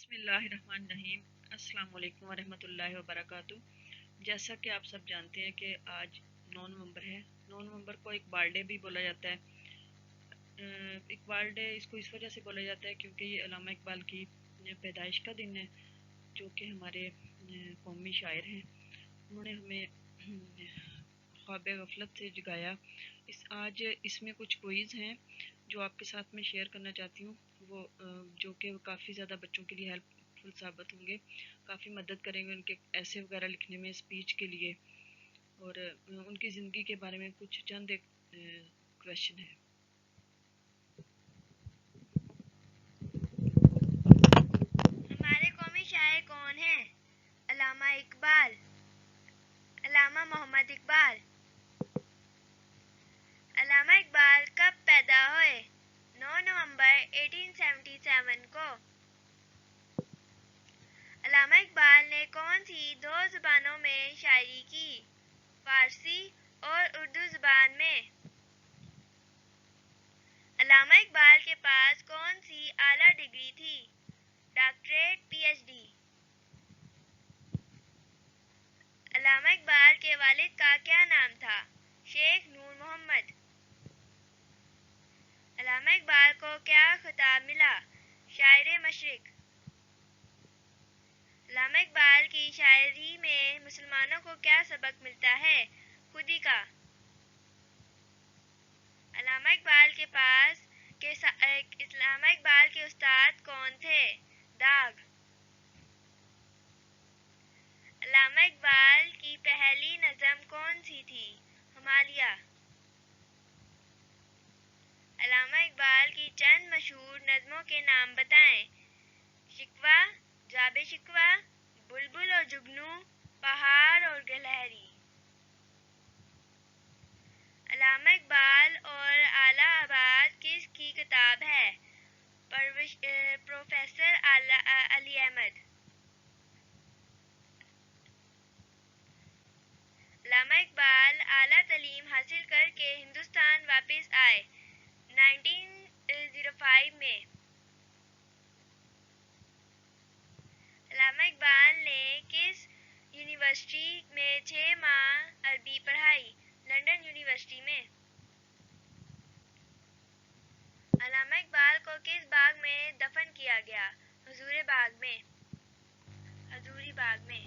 बिस्मिल्लाहिर्रहमानिर्रहीम। अस्सलाम वालेकुम वरहमत ल्लाहि वबरकातुह। जैसा कि आप सब जानते हैं कि आज 9 नवंबर है। 9 नवंबर को इकबाल डे भी बोला जाता है। इकबाल डे इसको इस वजह से बोला जाता है क्योंकि ये अल्लामा इकबाल की पैदाइश का दिन है, जो कि हमारे कौमी शायर हैं। उन्होंने हमें ख्वाब गफलत से जगाया। आज इसमें कुछ क्विज़ हैं जो आपके साथ में शेयर करना चाहती हूँ, वो जो कि काफ़ी ज़्यादा बच्चों के लिए हेल्पफुल साबित होंगे, काफ़ी मदद करेंगे उनके ऐसे वगैरह लिखने में, स्पीच के लिए, और उनकी ज़िंदगी के बारे में कुछ चंद एक क्वेश्चन है। हमारे कौमी शायर कौन हैं? अल्लामा इकबाल, अल्लामा मोहम्मद इकबाल। अल्लामा इकबाल कब पैदा हुए? 9 नवंबर 1877 को। अल्लामा इकबाल ने कौन सी 2 ज़ुबानों में शायरी की? फारसी और उर्दू ज़ुबान में। अल्लामा इकबाल के पास कौन सी आला डिग्री थी? Doctorate, PhD. अल्लामा इकबाल के वालिद का क्या नाम था? शेख नूर मोहम्मद। अल्लामा इकबाल को क्या खिताब मिला? शायर मशरिक। अल्लामा इकबाल की शायरी में मुसलमानों को क्या सबक मिलता है? खुदी का। अल्लामा इकबाल के उस्ताद कौन थे? दाग। अल्लामा इकबाल की पहली नज़म कौन सी थी? हिमालय। अल्लामा इकबाल की चंद मशहूर नज़मों के नाम बताएं। शिकवा, जाबे शिकवा, बुलबुल और जुगनू, पहाड़ और गिलहरी। अल्लामा इकबाल और आला आबाद किस की किताब है? प्रोफेसर अली अहमद। अल्लामा इकबाल आला तालीम हासिल करके हिंदुस्तान वापस आए 1905 में। अल्लामा इकबाल ने किस यूनिवर्सिटी में 6 माह अरबी पढ़ाई? लंदन यूनिवर्सिटी में। अल्लामा इकबाल को किस बाग में दफन किया गया? हजूरी बाग में।